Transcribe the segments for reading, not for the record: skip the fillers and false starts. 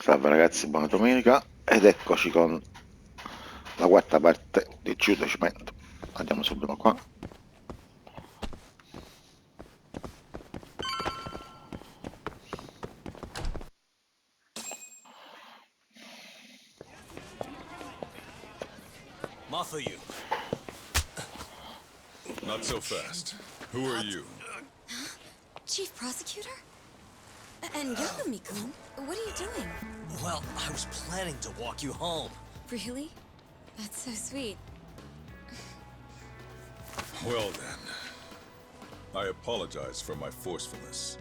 Salve ragazzi, buona domenica ed eccoci con la quarta parte di Giuda Cimento. Andiamo subito qua. You. Not so fast. Who are you? Chief Prosecutor? And Yagami-kun, what are you doing? Well, I was planning to walk you home. Really? That's so sweet. Well then. I apologize for my forcefulness.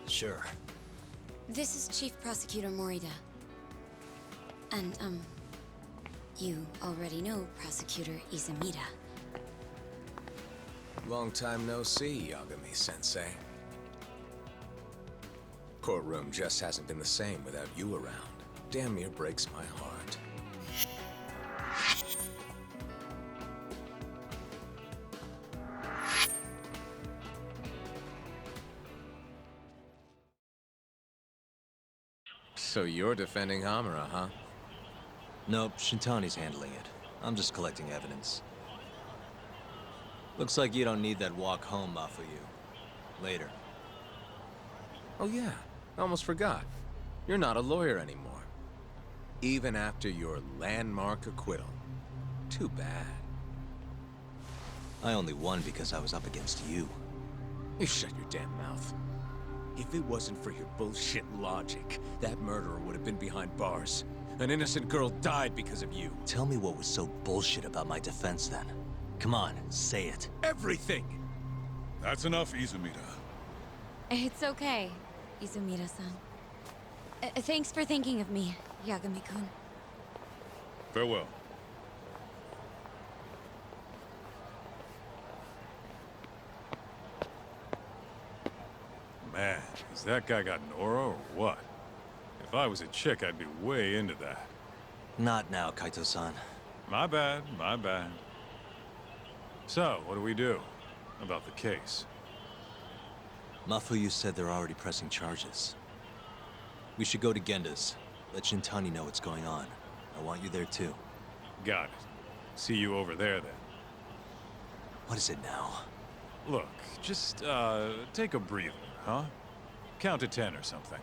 Sure. This is Chief Prosecutor Morida. And, you already know Prosecutor Izumida. Long time no see, Yagami-sensei. Courtroom just hasn't been the same without you around. Damn near breaks my heart. So you're defending Hamura, huh? Nope, Shintani's handling it. I'm just collecting evidence. Looks like you don't need that walk home, Mafuyu. Later. Oh yeah, I almost forgot. You're not a lawyer anymore. Even after your landmark acquittal. Too bad. I only won because I was up against you. You shut your damn mouth. If it wasn't for your bullshit logic, that murderer would have been behind bars. An innocent girl died because of you. Tell me what was so bullshit about my defense then. Come on, say it. Everything! That's enough, Izumida. It's okay, Izumida-san. Thanks for thinking of me, Yagami-kun. Farewell. Man, has that guy got an aura or what? If I was a chick, I'd be way into that. Not now, Kaito-san. My bad, my bad. So, what do we do about the case? Mafuyu said they're already pressing charges. We should go to Genda's. Let Shintani know what's going on. I want you there too. Got it. See you over there then. What is it now? Look, just, take a breather, huh? Count to 10 or something.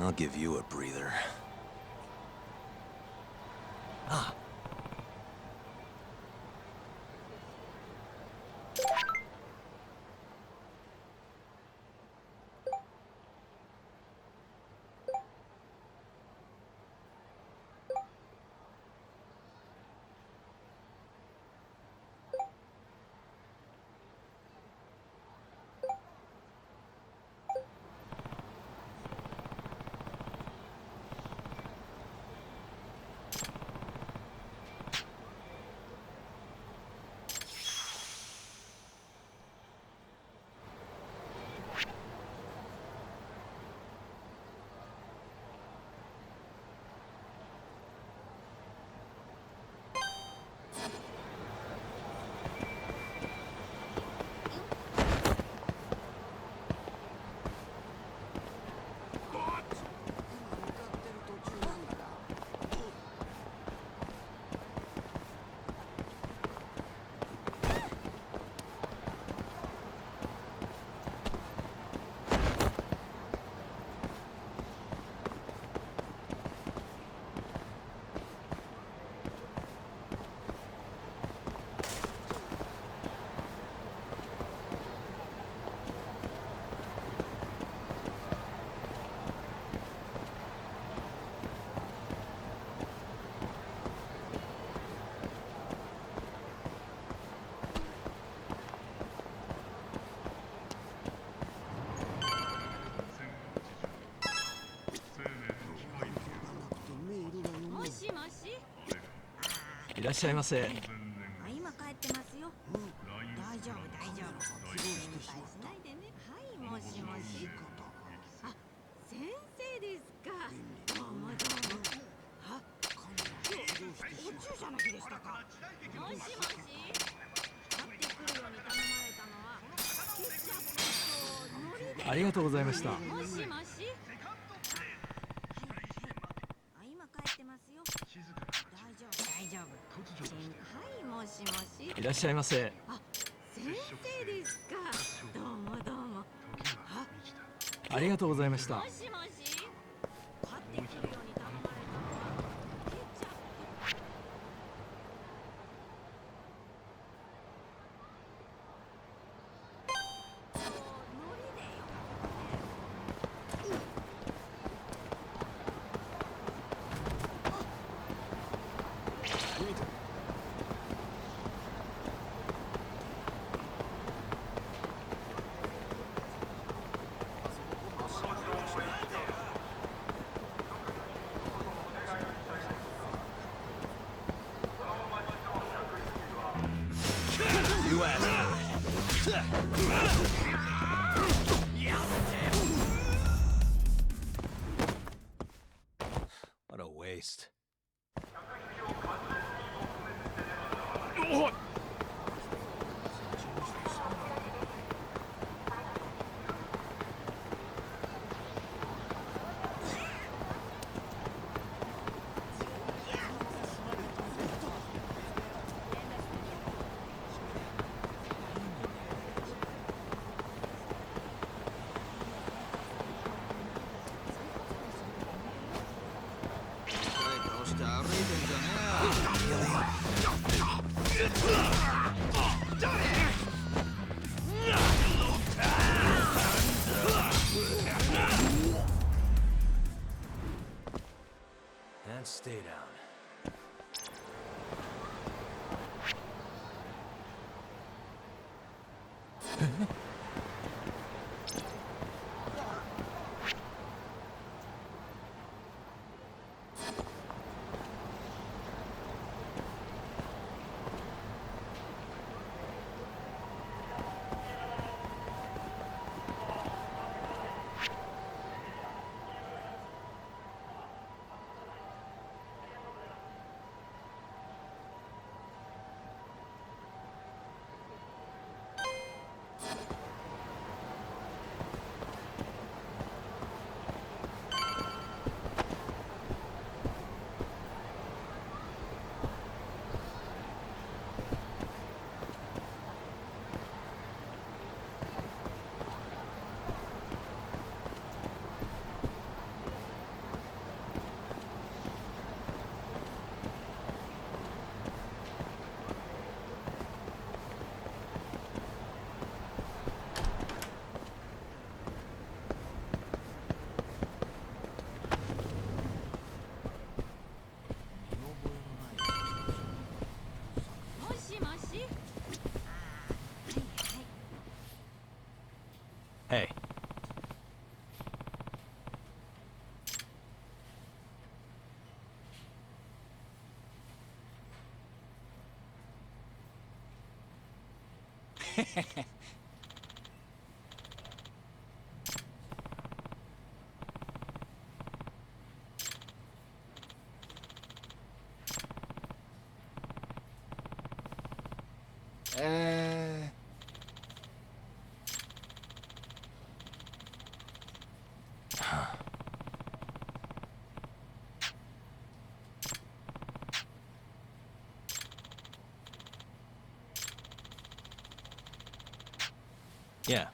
I'll give you a breather. Ah. ありがとうございました。もしもし。今帰ってますよ。大丈夫大丈夫。はい、もしもし。いらっしゃいませ。あ、先生ですか。どうもどうも。ありがとうございました。もしもし。買ってくるように頼まれたのはケチャップ。What a waste. And stay down. Hey. Yeah.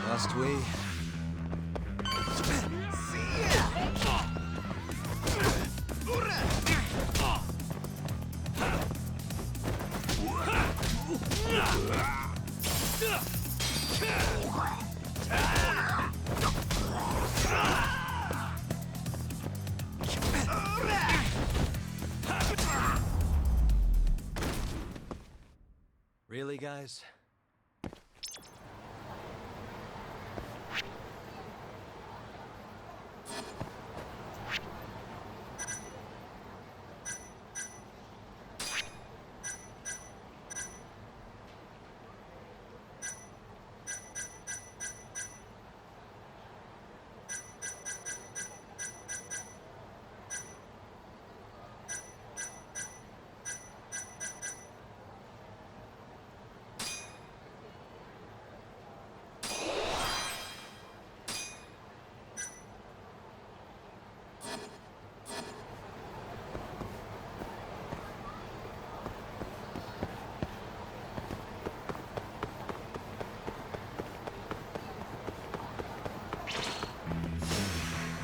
Must we? Really, guys?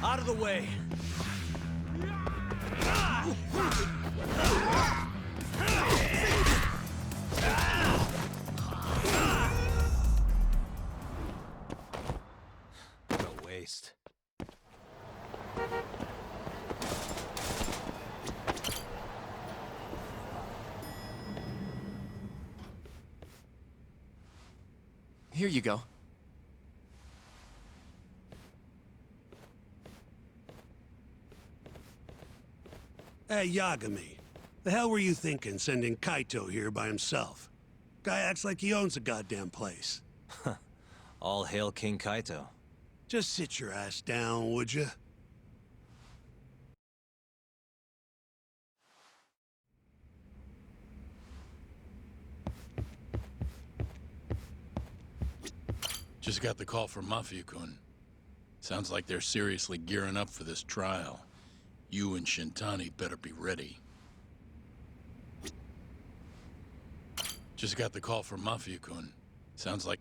Out of the way! What a waste. Here you go. Hey, Yagami. The hell were you thinking sending Kaito here by himself? Guy acts like he owns the goddamn place. All hail King Kaito. Just sit your ass down, would you? Just got the call from Mafia-kun. Sounds like they're seriously gearing up for this trial. You and Shintani better be ready. Just got the call from Mafia-kun. Sounds like...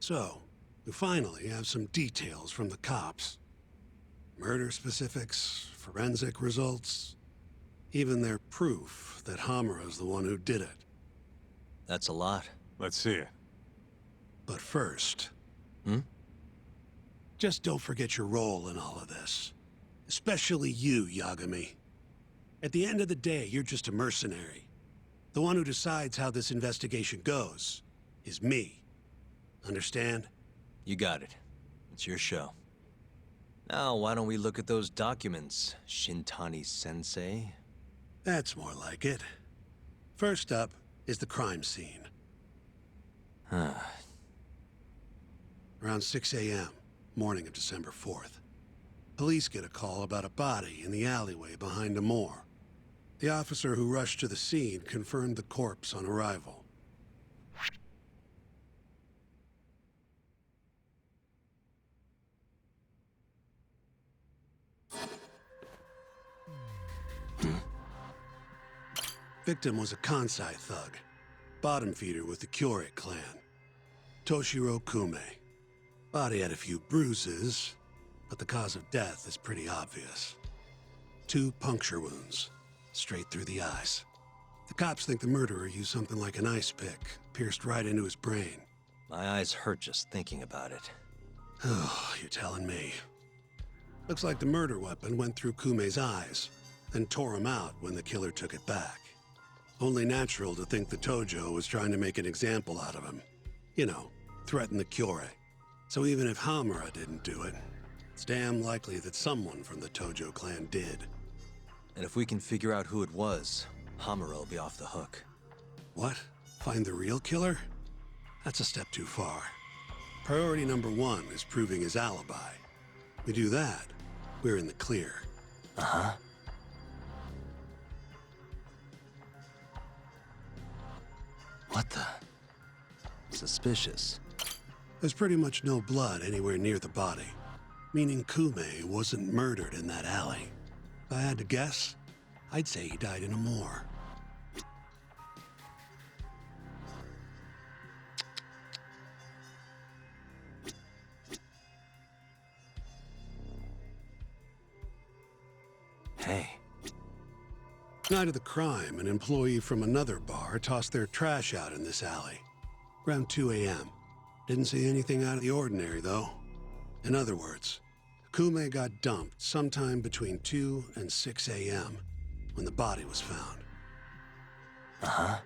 So, we finally have some details from the cops. Murder specifics, forensic results, even their proof that Hamura's the one who did it. That's a lot. Let's see it. But first... Hmm? Just don't forget your role in all of this. Especially you, Yagami. At the end of the day, you're just a mercenary. The one who decides how this investigation goes is me. Understand? You got it. It's your show. Now, why don't we look at those documents, Shintani-sensei? That's more like it. First up is the crime scene. Around 6 a.m., morning of December 4th. Police get a call about a body in the alleyway behind a moor. The officer who rushed to the scene confirmed the corpse on arrival. Victim was a Kansai thug, bottom feeder with the Kyorei clan. Toshiro Kume. Body had a few bruises, but the cause of death is pretty obvious. 2 puncture wounds, straight through the eyes. The cops think the murderer used something like an ice pick, pierced right into his brain. My eyes hurt just thinking about it. Oh, you're telling me. Looks like the murder weapon went through Kume's eyes, then tore him out when the killer took it back. Only natural to think the Tojo was trying to make an example out of him. You know, threaten the Kyorei. So even if Hamura didn't do it, it's damn likely that someone from the Tojo clan did. And if we can figure out who it was, Hamura will be off the hook. What? Find the real killer? That's a step too far. Priority number 1 is proving his alibi. We do that, we're in the clear. Uh-huh. What the? Suspicious. There's pretty much no blood anywhere near the body. meaning Kume wasn't murdered in that alley. If I had to guess, I'd say he died in a moor. Hey. Night of the crime, an employee from another bar tossed their trash out in this alley. Around 2 a.m. Didn't see anything out of the ordinary, though. In other words, Kume got dumped sometime between 2 and 6 a.m. when the body was found. Uh-huh.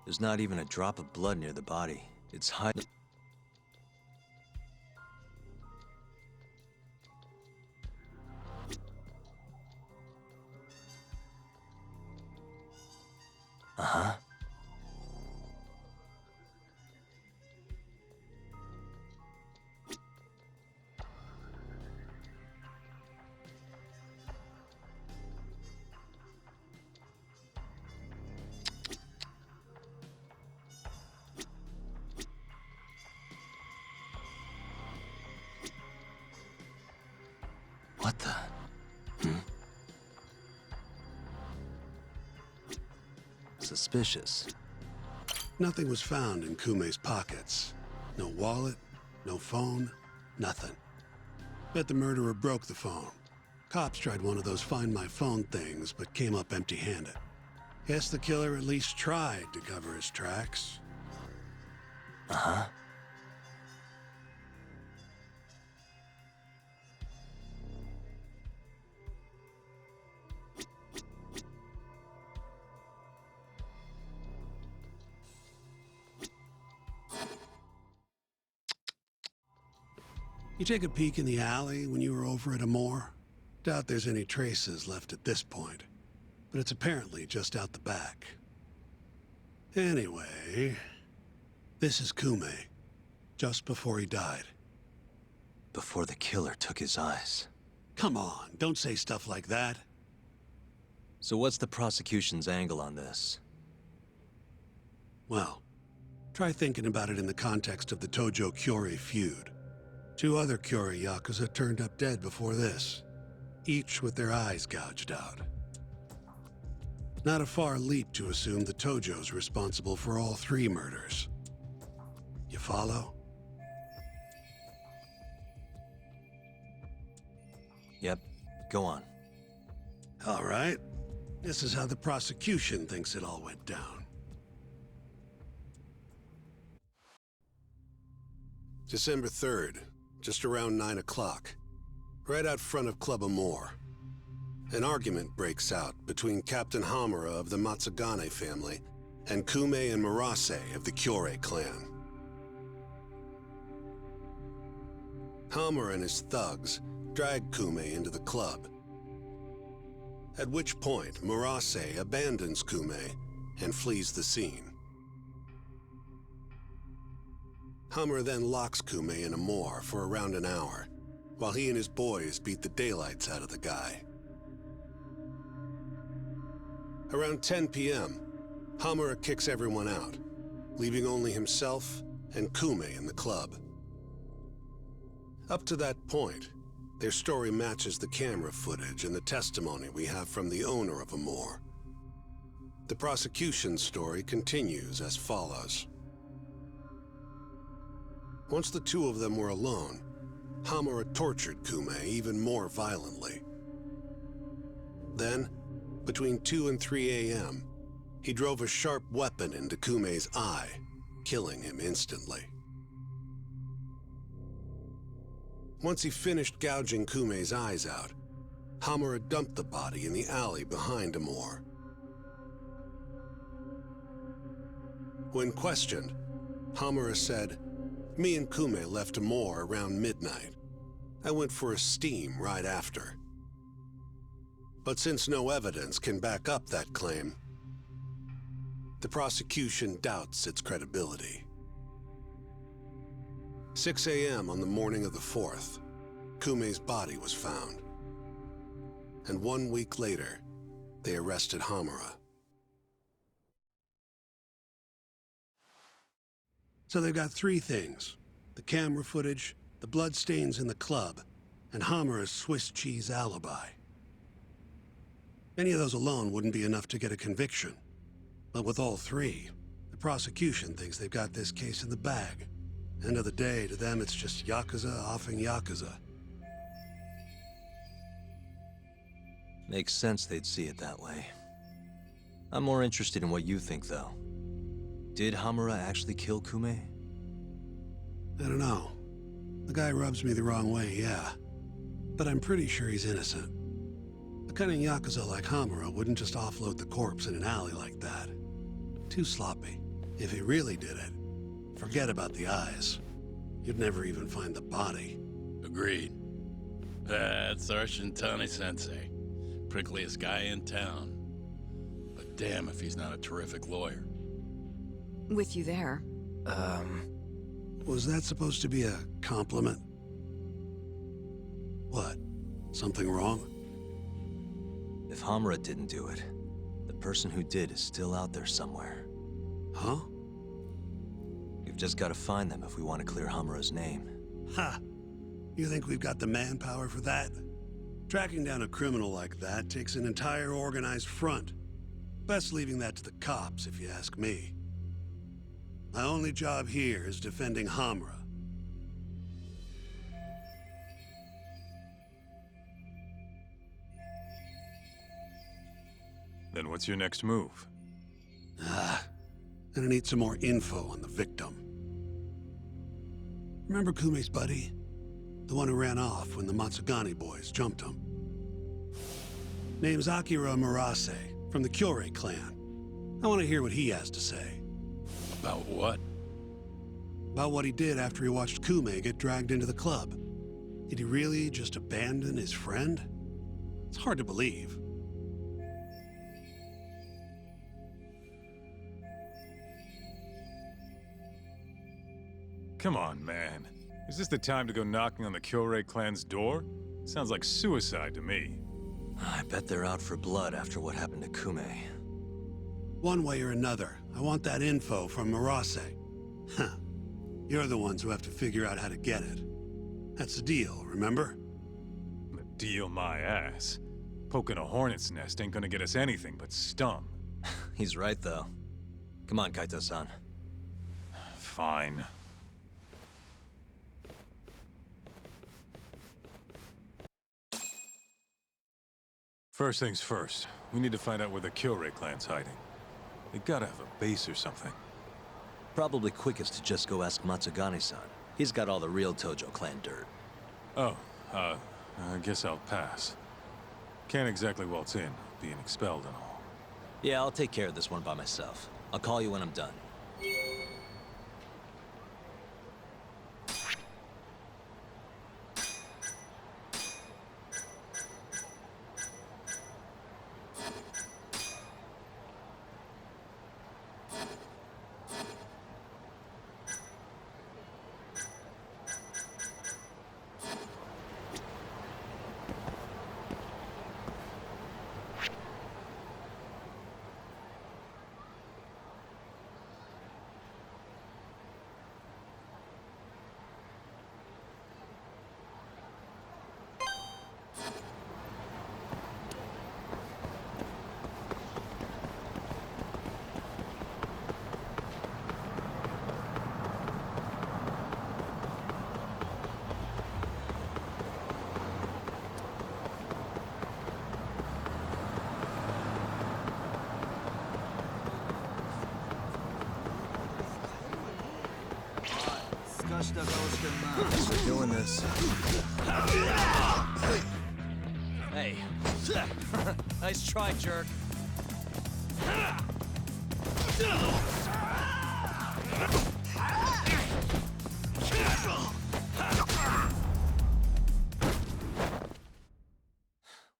There's not even a drop of blood near the body. It's highly... Uh-huh. What the? Suspicious. Nothing was found in Kume's pockets. No wallet, no phone, nothing. Bet the murderer broke the phone. Cops tried one of those Find My Phone things, but came up empty-handed. Guess the killer at least tried to cover his tracks. Uh-huh. You take a peek in the alley when you were over at Amor? Doubt there's any traces left at this point, but it's apparently just out the back. Anyway, this is Kume, just before he died. Before the killer took his eyes. Come on, don't say stuff like that. So what's the prosecution's angle on this? Well, try thinking about it in the context of the Tojo-Kyorei feud. 2 other Kyorei Yakuza turned up dead before this, each with their eyes gouged out. Not a far leap to assume the Tojo's responsible for all 3 murders. You follow? Yep, go on. All right. This is how the prosecution thinks it all went down. December 3rd, just around 9 o'clock, right out front of Club Amor. An argument breaks out between Captain Hamura of the Matsugane family and Kume and Murase of the Kyorei clan. Hamura and his thugs drag Kume into the club, at which point Murase abandons Kume and flees the scene. Hamura then locks Kume in Amor for around an hour, while he and his boys beat the daylights out of the guy. Around 10 p.m., Hamura kicks everyone out, leaving only himself and Kume in the club. Up to that point, their story matches the camera footage and the testimony we have from the owner of Amor. The prosecution's story continues as follows. Once the 2 of them were alone, Hamura tortured Kume even more violently. Then, between 2 and 3 a.m., he drove a sharp weapon into Kume's eye, killing him instantly. Once he finished gouging Kume's eyes out, Hamura dumped the body in the alley behind Amor. When questioned, Hamura said, "Me and Kume left Amor around midnight. I went for a steam right after." But since no evidence can back up that claim, the prosecution doubts its credibility. 6 a.m. on the morning of the 4th, Kume's body was found. And 1 week later, they arrested Hamura. So they've got 3 things: the camera footage, the bloodstains in the club, and Hamura's Swiss cheese alibi. Any of those alone wouldn't be enough to get a conviction. But with all 3, the prosecution thinks they've got this case in the bag. End of the day, to them it's just Yakuza offing Yakuza. Makes sense they'd see it that way. I'm more interested in what you think, though. Did Hamura actually kill Kume? I don't know. The guy rubs me the wrong way, yeah. But I'm pretty sure he's innocent. A cunning Yakuza like Hamura wouldn't just offload the corpse in an alley like that. Too sloppy. If he really did it, forget about the eyes. You'd never even find the body. Agreed. That's our Shintani-sensei. Prickliest guy in town. But damn if he's not a terrific lawyer. With you there. Was that supposed to be a compliment? What? Something wrong? If Hamura didn't do it, the person who did is still out there somewhere. Huh? We've just got to find them if we want to clear Hamura's name. Ha! You think we've got the manpower for that? Tracking down a criminal like that takes an entire organized front. Best leaving that to the cops, if you ask me. My only job here is defending Hamura. Then what's your next move? Gonna need some more info on the victim. Remember Kume's buddy? The one who ran off when the Matsugani boys jumped him. Name's Akira Murase, from the Kyorei clan. I want to hear what he has to say. About what? About what he did after he watched Kume get dragged into the club. Did he really just abandon his friend? It's hard to believe. Come on, man. Is this the time to go knocking on the Kyorei clan's door? Sounds like suicide to me. I bet they're out for blood after what happened to Kume. One way or another, I want that info from Murase. Huh. You're the ones who have to figure out how to get it. That's the deal, remember? The deal my ass. Poking a hornet's nest ain't gonna get us anything but scum. He's right, though. Come on, Kaito-san. Fine. First things first, we need to find out where the Kyorei clan's hiding. They gotta have a base or something. Probably quickest to just go ask Matsugani-san. He's got all the real Tojo clan dirt. Oh, I guess I'll pass. Can't exactly waltz in, being expelled and all. Yeah, I'll take care of this one by myself. I'll call you when I'm done. We're doing this. Hey. Nice try, jerk.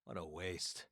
What a waste.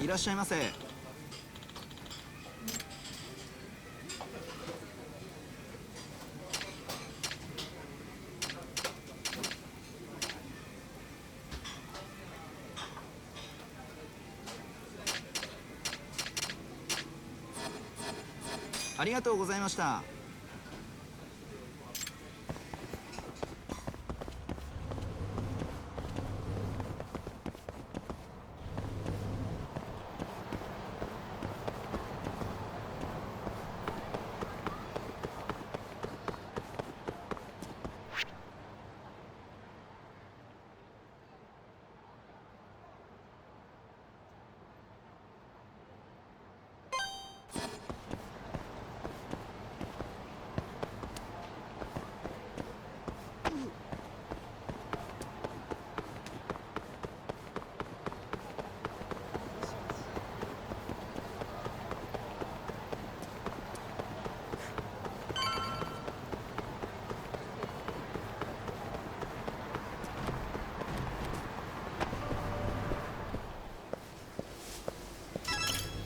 いらっしゃいませ。ありがとうございました。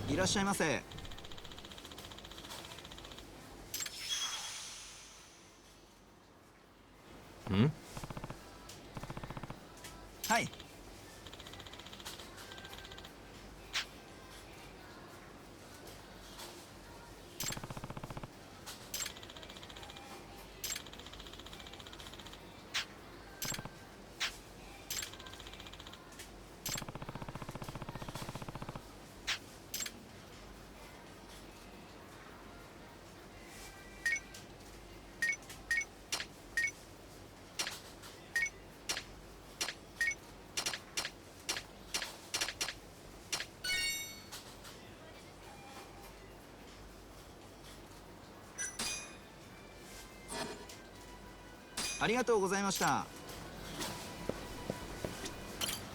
いらっしゃいませ。ん？はい。ありがとうございました。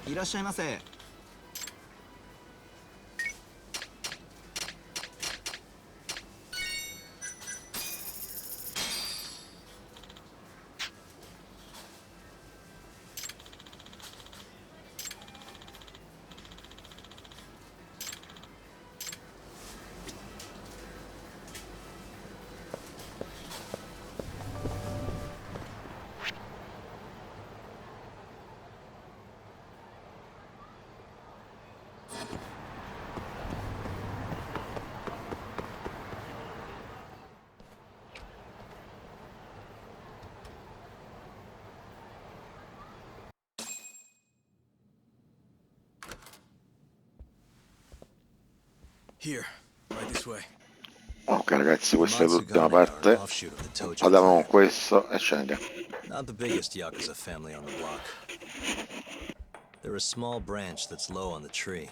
いらっしゃいませ。Here, right this way. Ok ragazzi, questa è l'ultima parte. Andavamo con questo e ce ne andiamo. Not the biggest Yakuza family on the block. They're a small branch that's low on the tree.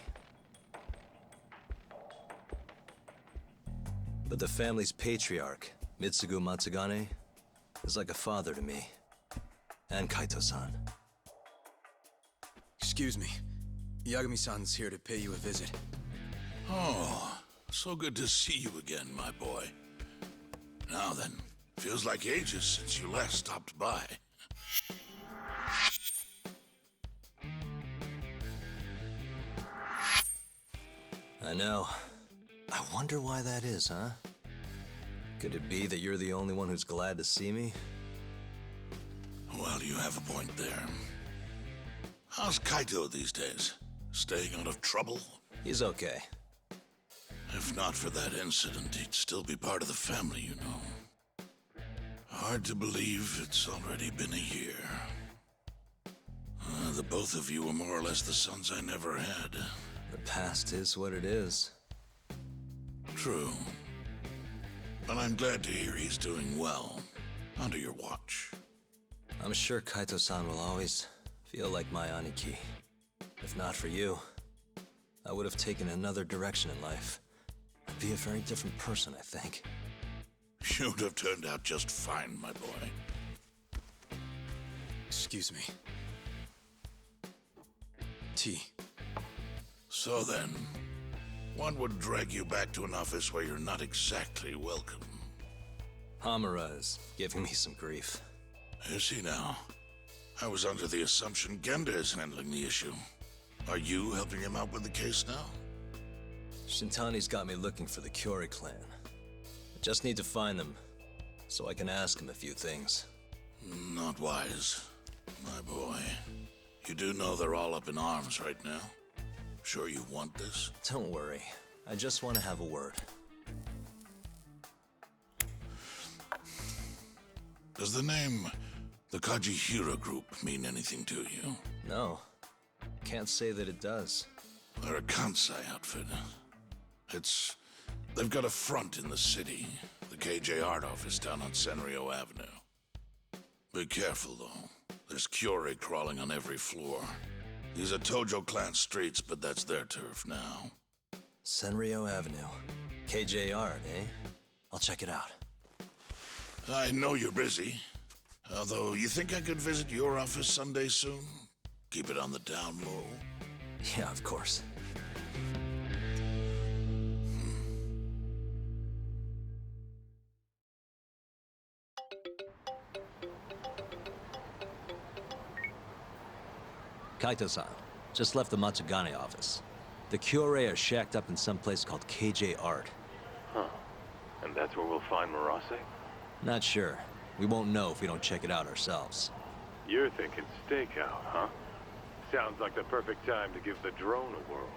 But the family's patriarch, Mitsugu Matsugane, is like a father to me. And Kaito-san. Excuse me. Yagami-san's here to pay you a visit. Oh, so good to see you again, my boy. Now then, feels like ages since you last stopped by. I know. I wonder why that is, huh? Could it be that you're the only one who's glad to see me? Well, you have a point there. How's Kaito these days? Staying out of trouble? He's okay. If not for that incident, he'd still be part of the family, you know. Hard to believe it's already been a year. The both of you were more or less the sons I never had. The past is what it is. True. But I'm glad to hear he's doing well, under your watch. I'm sure Kaito-san will always feel like my Aniki. If not for you, I would have taken another direction in life. I'd be a very different person, I think. You'd have turned out just fine, my boy. Excuse me. Tea. So then, one would drag you back to an office where you're not exactly welcome. Hamura is giving me some grief. Is he now? I was under the assumption Genda is handling the issue. Are you helping him out with the case now? Shintani's got me looking for the Curie clan. I just need to find them, so I can ask him a few things. Not wise, my boy. You do know they're all up in arms right now? Sure you want this? Don't worry. I just want to have a word. Does the name the Kajihira Group mean anything to you? No. Can't say that it does. They're a Kansai outfit. They've got a front in the city. The KJ Art office down on Senryo Avenue. Be careful, though. There's Curie crawling on every floor. These are Tojo clan streets, but that's their turf now. Senryo Avenue. KJ Art, eh? I'll check it out. I know you're busy. Although, you think I could visit your office Sunday soon? Keep it on the down low. Yeah, of course. Kaito-san, just left the Matsugane office. The Curie are shacked up in some place called KJ Art. Huh. And that's where we'll find Murase? Not sure. We won't know if we don't check it out ourselves. You're thinking stakeout, huh? Sounds like the perfect time to give the drone a whirl.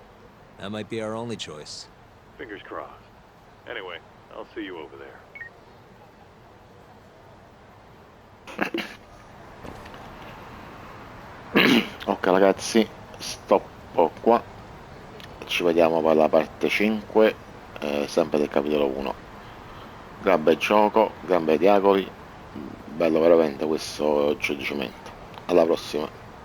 That might be our only choice. Fingers crossed. Anyway, I'll see you over there. Ok ragazzi, stoppo qua, ci vediamo per la parte 5, sempre del capitolo 1. Gran bel gioco, gran bei dialoghi, bello veramente questo giudicamento. Alla prossima.